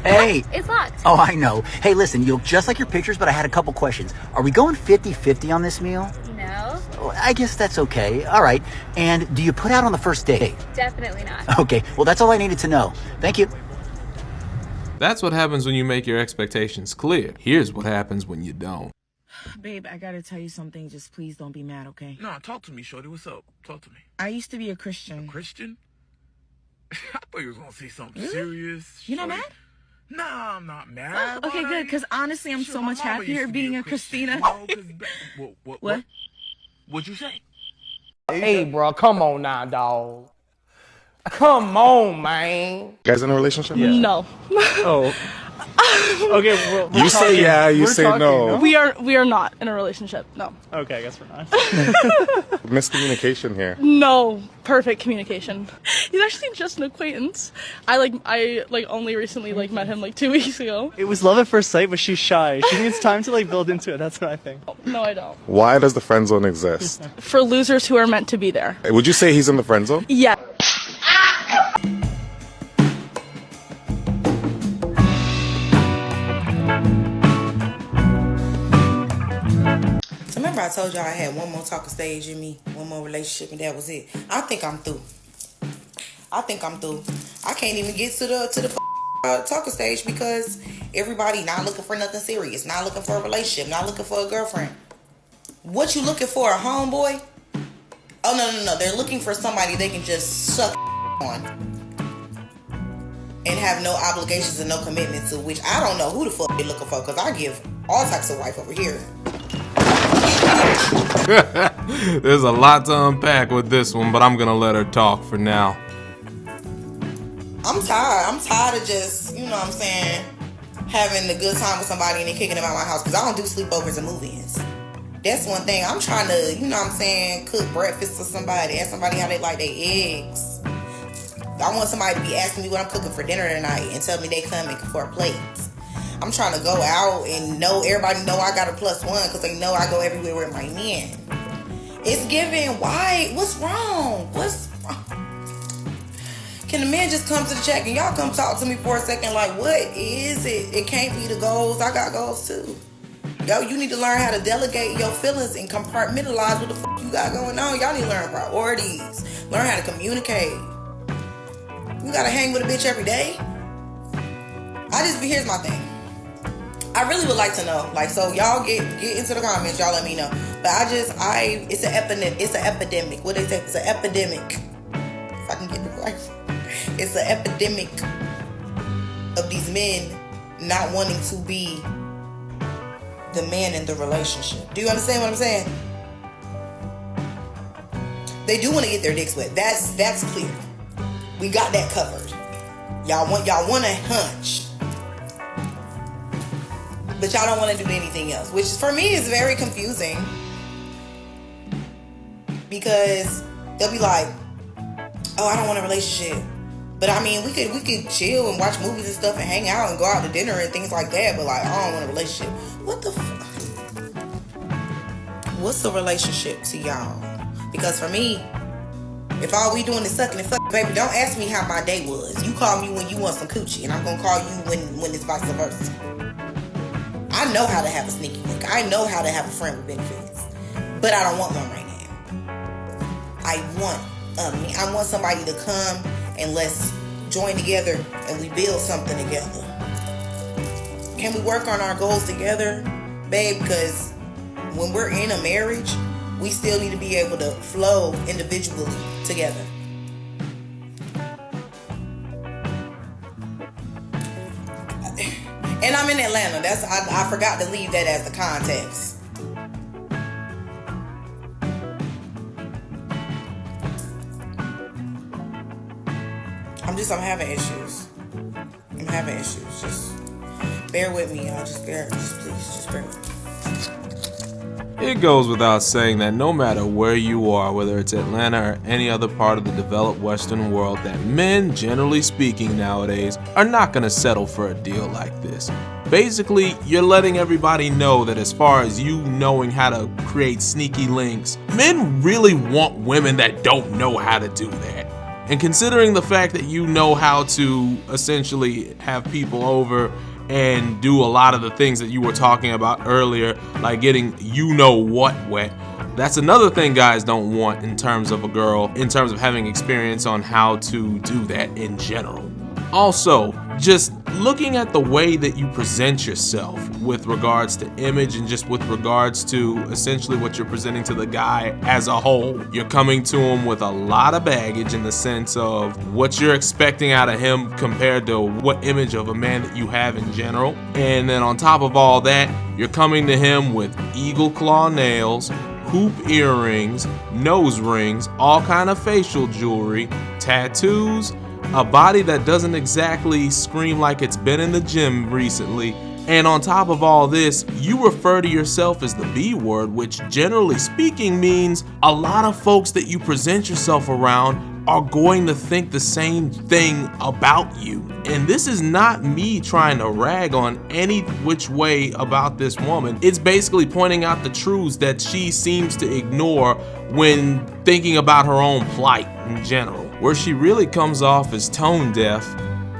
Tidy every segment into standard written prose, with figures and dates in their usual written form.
Hey. It's locked. Oh, I know. Hey, listen, you look just like your pictures, but I had a couple questions. Are we going 50-50 on this meal? No. Well, I guess that's okay. All right. And do you put out on the first date? Definitely not. Okay, well, that's all I needed to know. Thank you. That's what happens when you make your expectations clear. Here's what happens when you don't. Babe, I gotta tell you something. Just please don't be mad, okay? Nah, talk to me, shorty. What's up? Talk to me. I used to be a Christian. A Christian? I thought you was gonna say something serious. You not mad? Nah, I'm not mad. Oh, okay, good. Because honestly, I'm so much happier being a Christina. No, What? What'd you say? Hey, bro, come on now, dog. Come on, man. You guys in a relationship? Yeah. No. Oh. Okay, well, you say yeah, you say no. We are not in a relationship. No. Okay, I guess we're not. Miscommunication here. No, perfect communication. He's actually just an acquaintance. I only recently met him 2 weeks ago. It was love at first sight, but she's shy. She needs time to build into it. That's what I think. No, I don't. Why does the friend zone exist? For losers who are meant to be there. Would you say he's in the friend zone? Yeah. Remember I told y'all I had one more talking stage in me, one more relationship, and that was it. I think I'm through. I can't even get to the talking stage because everybody not looking for nothing serious, not looking for a relationship, not looking for a girlfriend. What you looking for, a homeboy? Oh, no. They're looking for somebody they can just suck on and have no obligations and no commitment to, which I don't know who the fuck they looking for because I give all types of wife over here. There's a lot to unpack with this one, but I'm gonna let her talk for now. I'm tired of just, you know what I'm saying, having a good time with somebody and then kicking them out of my house because I don't do sleepovers and move-ins. That's one thing. I'm trying to, you know what I'm saying, cook breakfast for somebody, ask somebody how they like their eggs. I want somebody to be asking me what I'm cooking for dinner tonight and tell me they coming for plates. I'm trying to go out and everybody know I got a +1 because they know I go everywhere with my men. It's giving, why? What's wrong? Can the man just come to the check and y'all come talk to me for a second? What is it? It can't be the goals. I got goals too. Yo, you need to learn how to delegate your feelings and compartmentalize what the fuck you got going on. Y'all need to learn priorities. Learn how to communicate. You gotta hang with a bitch every day. Here's my thing. I really would like to know, so y'all get into the comments, y'all let me know. But it's an epidemic. What they say? It's an epidemic. If I can get it right. It's an epidemic of these men not wanting to be the man in the relationship. Do you understand what I'm saying? They do want to get their dicks wet. That's clear. We got that covered. Y'all want a hunch. But y'all don't want to do anything else, which for me is very confusing because they'll be like, "Oh, I don't want a relationship," but I mean, we could chill and watch movies and stuff and hang out and go out to dinner and things like that. But I don't want a relationship. What the fuck? What's a relationship to y'all? Because for me, if all we doing is sucking and fucking, baby, don't ask me how my day was. You call me when you want some coochie, and I'm gonna call you when it's vice versa. I know how to have a sneaky link. I know how to have a friend with benefits. But I don't want one right now. I want somebody to come and let's join together and we build something together. Can we work on our goals together, babe? Because when we're in a marriage, we still need to be able to flow individually together. And I'm in Atlanta. I forgot to leave that as the context. I'm having issues. Just bear with me, y'all. Just bear with me. It goes without saying that no matter where you are, whether it's Atlanta or any other part of the developed Western world, that men, generally speaking nowadays, are not going to settle for a deal like this. Basically, you're letting everybody know that as far as you knowing how to create sneaky links, men really want women that don't know how to do that. And considering the fact that you know how to essentially have people over and do a lot of the things that you were talking about earlier, like getting you-know-what wet, that's another thing guys don't want in terms of a girl, in terms of having experience on how to do that in general. Also, just looking at the way that you present yourself with regards to image and just with regards to essentially what you're presenting to the guy as a whole. You're coming to him with a lot of baggage in the sense of what you're expecting out of him compared to what image of a man that you have in general. And then on top of all that, you're coming to him with eagle claw nails, hoop earrings, nose rings, all kind of facial jewelry, tattoos, a body that doesn't exactly scream like it's been in the gym recently, and on top of all this, you refer to yourself as the B word, which generally speaking means a lot of folks that you present yourself around are going to think the same thing about you. And this is not me trying to rag on any which way about this woman. It's basically pointing out the truths that she seems to ignore when thinking about her own plight in general. Where she really comes off as tone deaf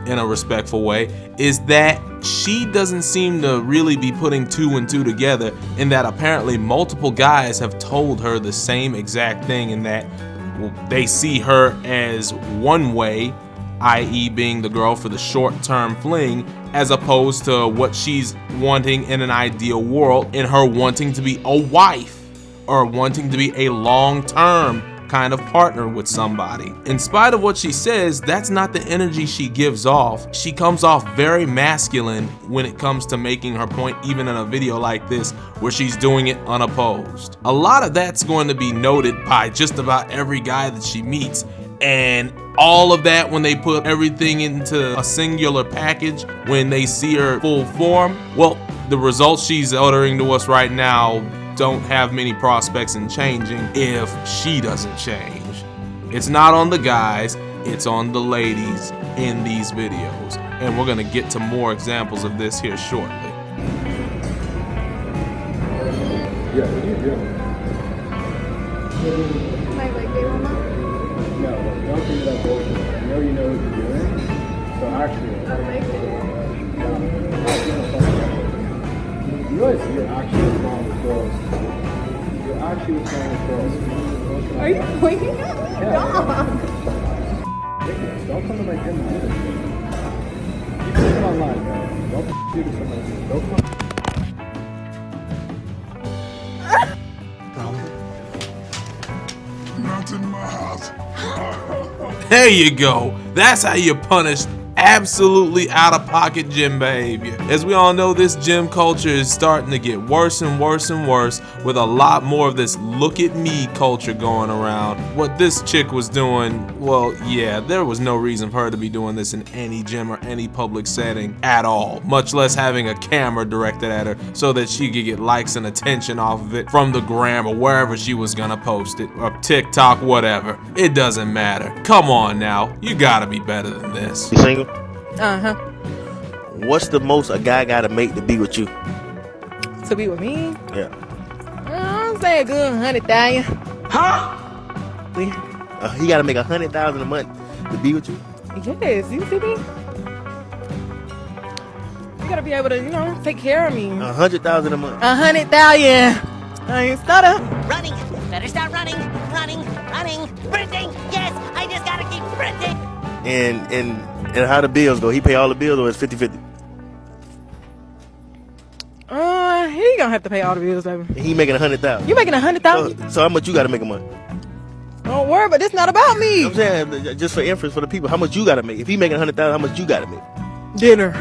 in a respectful way is that she doesn't seem to really be putting two and two together, in that apparently multiple guys have told her the same exact thing, in that they see her as one way, i.e. being the girl for the short-term fling, as opposed to what she's wanting in an ideal world, in her wanting to be a wife or wanting to be a long-term kind of partner with somebody. In spite of what she says, that's not the energy she gives off. She comes off very masculine when it comes to making her point, even in a video like this where she's doing it unopposed. A lot of that's going to be noted by just about every guy that she meets, and all of that when they put everything into a singular package, when they see her full form, well, the results she's uttering to us right now don't have many prospects in changing if she doesn't change. It's not on the guys, it's on the ladies in these videos. And we're gonna get to more examples of this here shortly. Yeah, what are you doing? My leg day warm up? No, don't do that bullshit. I know you know what you're doing. So actually, My leg day warm up. you realize you're actually what's wrong with girls. You're actually what's wrong with girls. Are you pointing at me? Yeah. Dog. Don't come to my gym and do this shit. Keep it online, man. Don't do this on my gym. Don't come. Not in my house. There you go. That's how you punish absolutely out-of-pocket gym behavior. As we all know, this gym culture is starting to get worse and worse and worse, with a lot more of this look at me culture going around. What this chick was doing, well, yeah, there was no reason for her to be doing this in any gym or any public setting at all, much less having a camera directed at her so that she could get likes and attention off of it from the gram or wherever she was gonna post it, or TikTok, whatever. It doesn't matter. Come on now, you gotta be better than this. You single? Uh-huh. What's the most a guy gotta make to be with you? To be with me? Yeah. I'm saying a good 100,000. Huh? He gotta make 100,000 a month to be with you? Yes, you see me? You gotta be able to, take care of me. 100,000 a month. 100,000. I ain't stutter. Running. Better start running. Running. Sprinting. Yes, I just gotta keep sprinting. And how the bills go? He pay all the bills, or it's 50-50? He gonna have to pay all the bills, baby. He making 100,000. You making 100,000? So how much you gotta make a month? Don't worry, but this not about me. I'm saying just for inference for the people. How much you gotta make? If he making 100,000, how much you gotta make? Dinner.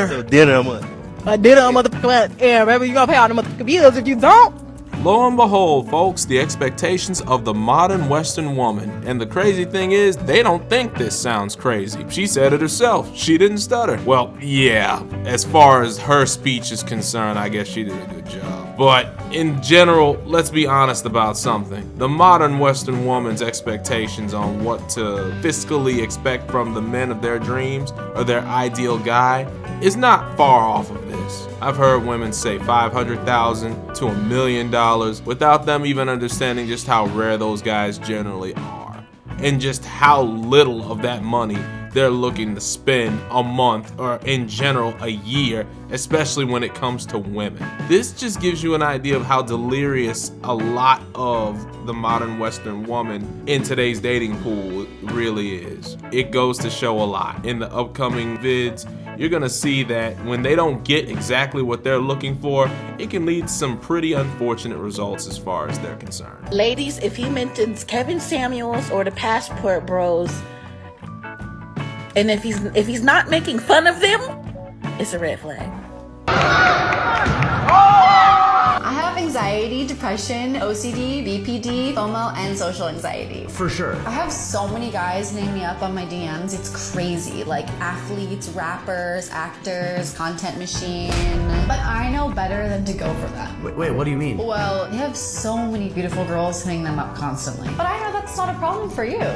So dinner a month. A dinner a motherfucker. Yeah, baby, you gonna pay all the motherfucking bills. If you don't, Lo and behold, folks, the expectations of the modern Western woman. And the crazy thing is, they don't think this sounds crazy. She said it herself. She didn't stutter. Well, yeah, as far as her speech is concerned, I guess she did a good job. But in general, let's be honest about something. The modern Western woman's expectations on what to fiscally expect from the men of their dreams or their ideal guy is not far off of this. I've heard women say $500,000 to $1 million without them even understanding just how rare those guys generally are. and just how little of that money they're looking to spend a month or in general a year, especially when it comes to women. This just gives you an idea of how delirious a lot of the modern Western woman in today's dating pool really is. It goes to show a lot. In the upcoming vids, you're gonna see that when they don't get exactly what they're looking for, it can lead to some pretty unfortunate results as far as they're concerned. Ladies, if he mentions Kevin Samuels or the Passport Bros, and if he's not making fun of them, it's a red flag. I have anxiety, depression, OCD, BPD, FOMO, and social anxiety. For sure. I have so many guys hitting me up on my DMs. It's crazy. Like athletes, rappers, actors, content machine. But I know better than to go for them. Wait, what do you mean? Well, they have so many beautiful girls hitting them up constantly. But I know that's not a problem for you.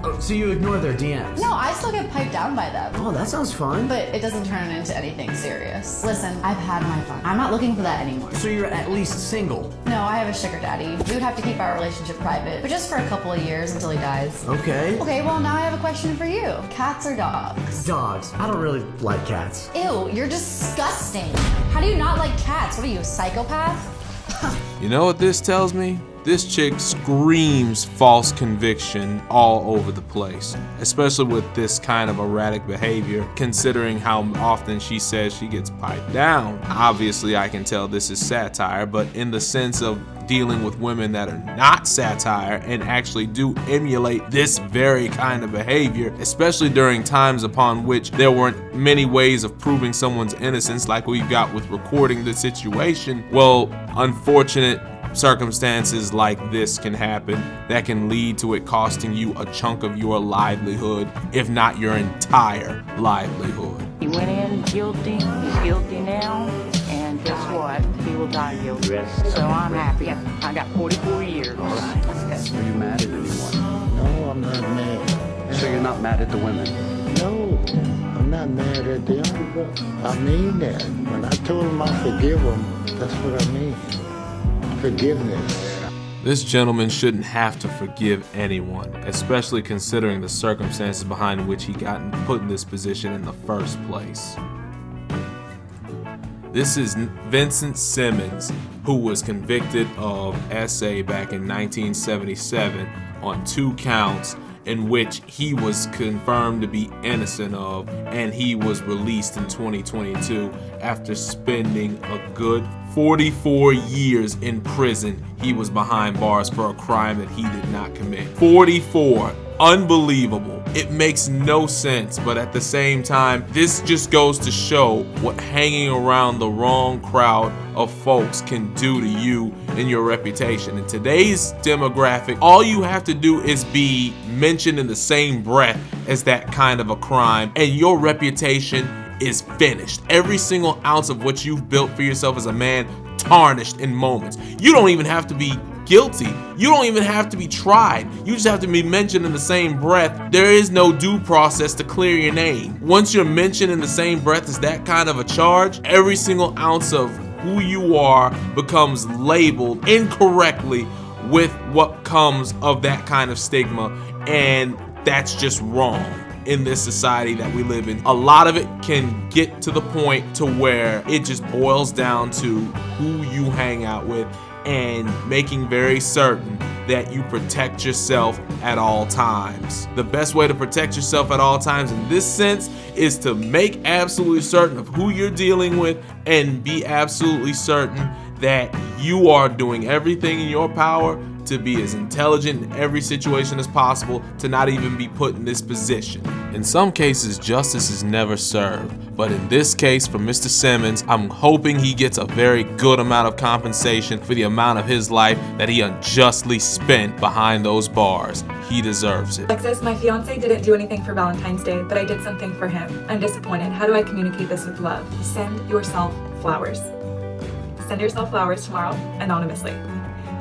Oh, so you ignore their DMs? No, I still get piped down by them. Oh, that sounds fun. But it doesn't turn into anything serious. Listen, I've had my fun. I'm not looking for that anymore. So you're at least single? No, I have a sugar daddy. We would have to keep our relationship private, but just for a couple of years until he dies. Okay. Okay, well now I have a question for you. Cats or dogs? Dogs. I don't really like cats. Ew, you're disgusting. How do you not like cats? What are you, a psychopath? You know what this tells me? This chick screams false conviction all over the place, especially with this kind of erratic behavior, considering how often she says she gets piped down. Obviously, I can tell this is satire, but in the sense of dealing with women that are not satire and actually do emulate this very kind of behavior, especially during times upon which there weren't many ways of proving someone's innocence like we've got with recording the situation. Well, unfortunate circumstances like this can happen that can lead to it costing you a chunk of your livelihood, if not your entire livelihood. He went in guilty, he's guilty now, and guess what? He will die guilty. So I'm happy. I got 44 years. That's good. Are you mad at anyone? No, I'm not mad. So you're not mad at the women? No, I'm not mad at them. I mean that. When I told them I forgive them, that's what I mean. Forgiveness. This gentleman shouldn't have to forgive anyone, especially considering the circumstances behind which he got put in this position in the first place. This is Vincent Simmons, who was convicted of SA back in 1977 on 2 counts in which he was confirmed to be innocent of, and he was released in 2022 after spending a good 44 years in prison. He was behind bars for a crime that he did not commit. 44. Unbelievable. It makes no sense, but at the same time, this just goes to show what hanging around the wrong crowd of folks can do to you and your reputation. In today's demographic, all you have to do is be mentioned in the same breath as that kind of a crime, and your reputation is finished. Every single ounce of what you've built for yourself as a man tarnished in moments. You don't even have to be guilty. You don't even have to be tried. You just have to be mentioned in the same breath. There is no due process to clear your name. Once you're mentioned in the same breath as that kind of a charge, every single ounce of who you are becomes labeled incorrectly with what comes of that kind of stigma, and that's just wrong. In this society that we live in, a lot of it can get to the point to where it just boils down to who you hang out with and making very certain that you protect yourself at all times. The best way to protect yourself at all times in this sense is to make absolutely certain of who you're dealing with and be absolutely certain that you are doing everything in your power to be as intelligent in every situation as possible, to not even be put in this position. In some cases, justice is never served, but in this case for Mr. Simmons, I'm hoping he gets a very good amount of compensation for the amount of his life that he unjustly spent behind those bars. He deserves it. Alexis, my fiance didn't do anything for Valentine's Day, but I did something for him. I'm disappointed. How do I communicate this with love? Send yourself flowers. Send yourself flowers tomorrow, anonymously.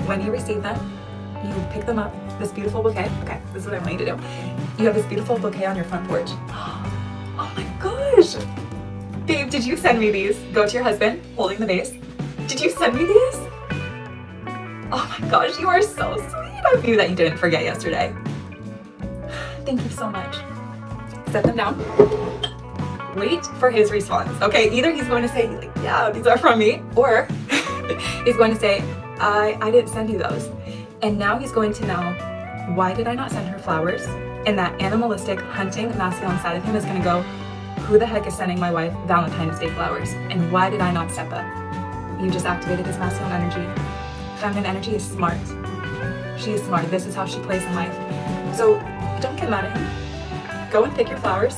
When you receive them, you pick them up, this beautiful bouquet. Okay, this is what I want you to do. You have this beautiful bouquet on your front porch. Oh my gosh! Babe, did you send me these? Go to your husband, holding the vase. Did you send me these? Oh my gosh, you are so sweet of you that you didn't forget yesterday. Thank you so much. Set them down. Wait for his response. Okay, either he's going to say, like, yeah, these are from me, or he's going to say, I didn't send you those. And now he's going to know, why did I not send her flowers? And that animalistic, hunting, masculine side of him is going to go, who the heck is sending my wife Valentine's Day flowers? And why did I not step up? You just activated his masculine energy. Feminine energy is smart. She is smart. This is how she plays in life. So don't get mad at him. Go and pick your flowers.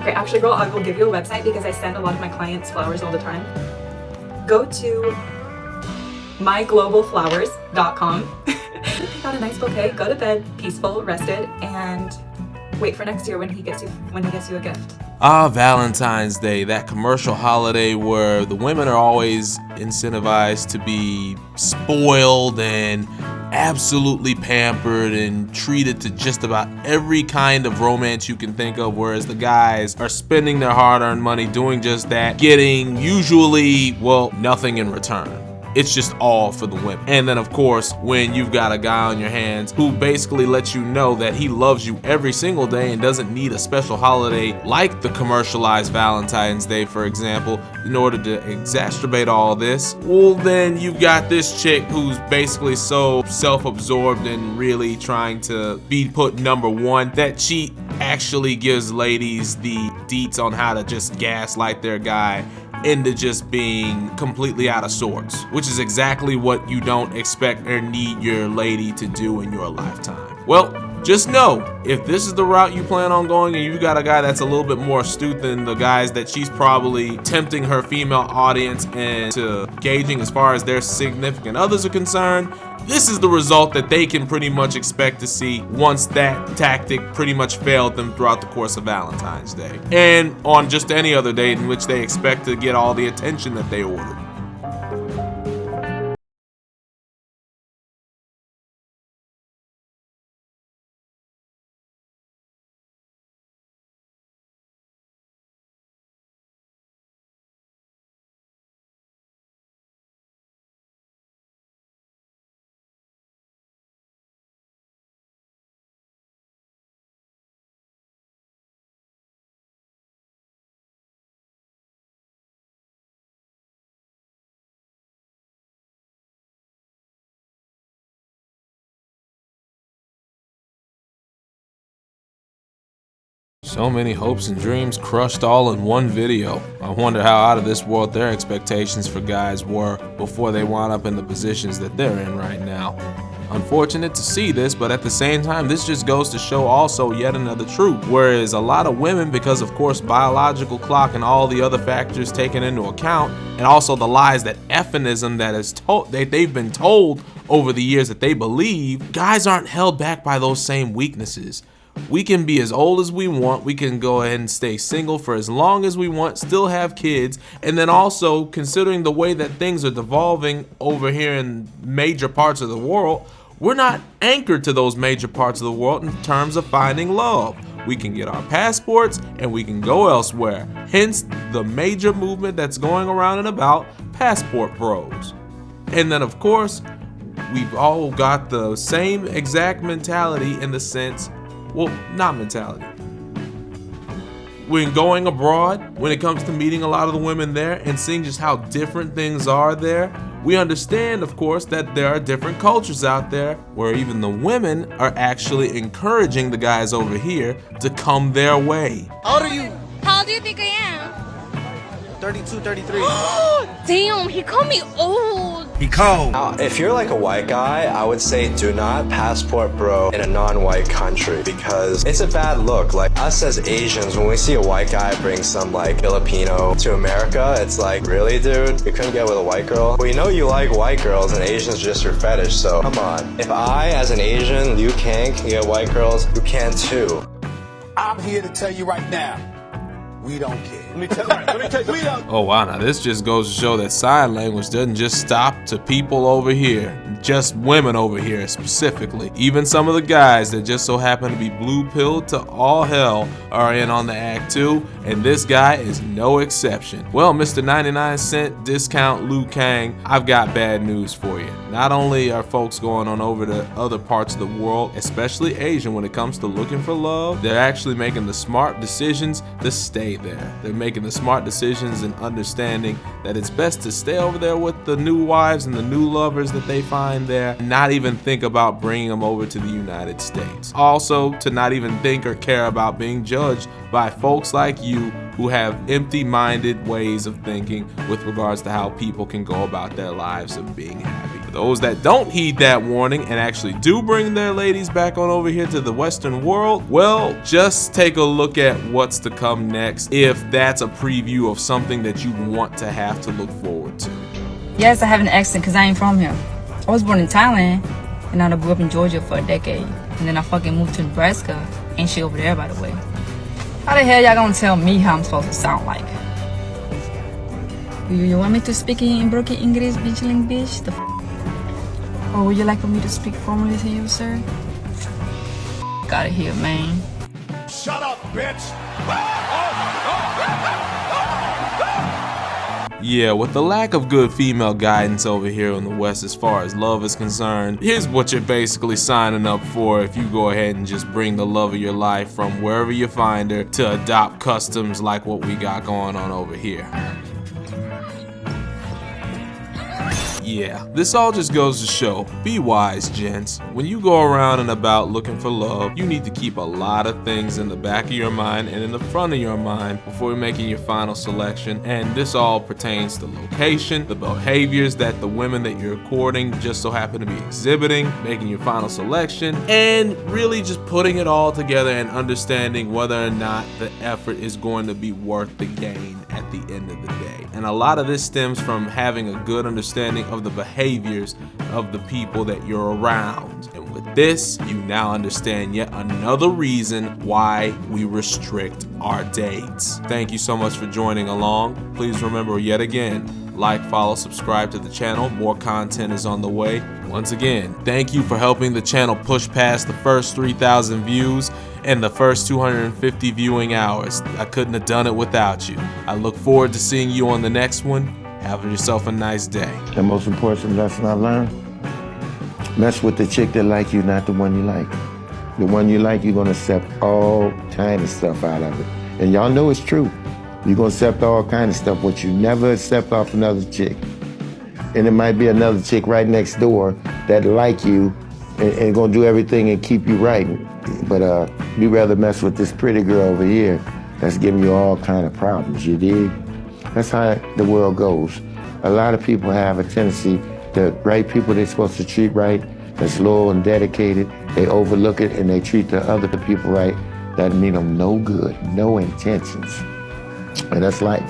Okay, actually, girl, I will give you a website because I send a lot of my clients flowers all the time. Go to myglobalflowers.com. Pick out a nice bouquet, go to bed, peaceful, rested, and wait for next year when he gets you a gift. Ah, Valentine's Day, that commercial holiday where the women are always incentivized to be spoiled and absolutely pampered and treated to just about every kind of romance you can think of, whereas the guys are spending their hard-earned money doing just that, getting usually, well, nothing in return. It's just all for the women. And then of course, when you've got a guy on your hands who basically lets you know that he loves you every single day and doesn't need a special holiday like the commercialized Valentine's Day, for example, in order to exacerbate all this, well then you've got this chick who's basically so self-absorbed and really trying to be put number one that she actually gives ladies the deets on how to just gaslight their guy into just being completely out of sorts, which is exactly what you don't expect or need your lady to do in your lifetime. Well, just know, if this is the route you plan on going and you've got a guy that's a little bit more astute than the guys that she's probably tempting her female audience into gauging as far as their significant others are concerned, this is the result that they can pretty much expect to see once that tactic pretty much failed them throughout the course of Valentine's Day. And on just any other date in which they expect to get all the attention that they ordered. So many hopes and dreams crushed all in one video. I wonder how out of this world their expectations for guys were before they wound up in the positions that they're in right now. Unfortunate to see this, but at the same time, this just goes to show also yet another truth. Whereas a lot of women, because of course biological clock and all the other factors taken into account, and also the lies that feminism that is told, they've been told over the years that they believe, guys aren't held back by those same weaknesses. We can be as old as we want, we can go ahead and stay single for as long as we want, still have kids, and then also considering the way that things are devolving over here in major parts of the world, we're not anchored to those major parts of the world in terms of finding love. We can get our passports and we can go elsewhere, hence the major movement that's going around and about, passport bros. And then of course, we've all got the same exact mentality in the sense, well, not mentality. When going abroad, when it comes to meeting a lot of the women there and seeing just how different things are there, we understand, of course, that there are different cultures out there where even the women are actually encouraging the guys over here to come their way. How old are you? How old do you think I am? 32, 33. Damn, he called me old. He cold. If you're like a white guy, I would say do not passport bro in a non-white country because it's a bad look. Like us as Asians, when we see a white guy bring some like Filipino to America, it's like, really dude? You couldn't get with a white girl? We know you like white girls and Asians just your fetish, so come on. If I, as an Asian, Liu Kang, can get white girls, you can too. I'm here to tell you right now, We don't care. Let me tell you, we don't. Oh wow, now this just goes to show that sign language doesn't just stop to people over here, just women over here specifically. Even some of the guys that just so happen to be blue-pilled to all hell are in on the act too, and this guy is no exception. Well, Mr. 99-cent discount Liu Kang, I've got bad news for you. Not only are folks going on over to other parts of the world, especially Asian, when it comes to looking for love, they're actually making the smart decisions to stay there. They're making the smart decisions and understanding that it's best to stay over there with the new wives and the new lovers that they find there, and not even think about bringing them over to the United States. Also, to not even think or care about being judged by folks like you who have empty-minded ways of thinking with regards to how people can go about their lives of being happy. For those that don't heed that warning and actually do bring their ladies back on over here to the Western world, well, just take a look at what's to come next, if that's a preview of something that you want to have to look forward to. Yes, I have an accent because I ain't from here. I was born in Thailand, and I grew up in Georgia for a decade, and then I fucking moved to Nebraska. Ain't shit over there, by the way. How the hell y'all gonna tell me how I'm supposed to sound like? You want me to speak in broken English, bitch? The f? Or would you like for me to speak formally to you, sir? Out of here, man. Shut up, bitch. Yeah, with the lack of good female guidance over here in the West as far as love is concerned, here's what you're basically signing up for if you go ahead and just bring the love of your life from wherever you find her to adopt customs like what we got going on over here. Yeah, this all just goes to show, be wise, gents. When you go around and about looking for love, you need to keep a lot of things in the back of your mind and in the front of your mind before you're making your final selection. And this all pertains to location, the behaviors that the women that you're courting just so happen to be exhibiting, making your final selection, and really just putting it all together and understanding whether or not the effort is going to be worth the gain at the end of the day. And a lot of this stems from having a good understanding of the behaviors of the people that you're around. And with this, you now understand yet another reason why we restrict our dates. Thank you so much for joining along. Please remember yet again, like, follow, subscribe to the channel. More content is on the way. Once again, thank you for helping the channel push past the first 3,000 views and the first 250 viewing hours. I couldn't have done it without you. I look forward to seeing you on the next one. Have yourself a nice day. The most important lesson I learned, mess with the chick that like you, not the one you like. The one you like, you're gonna accept all kind of stuff out of it. And y'all know it's true. You're gonna accept all kind of stuff, what you never accept off another chick. And it might be another chick right next door that like you and gonna do everything and keep you right. But you rather mess with this pretty girl over here that's giving you all kind of problems, you dig? That's how the world goes. A lot of people have a tendency, the right people they're supposed to treat right, that's loyal and dedicated, they overlook it and they treat the other people right. That mean them no good, no intentions. And that's life.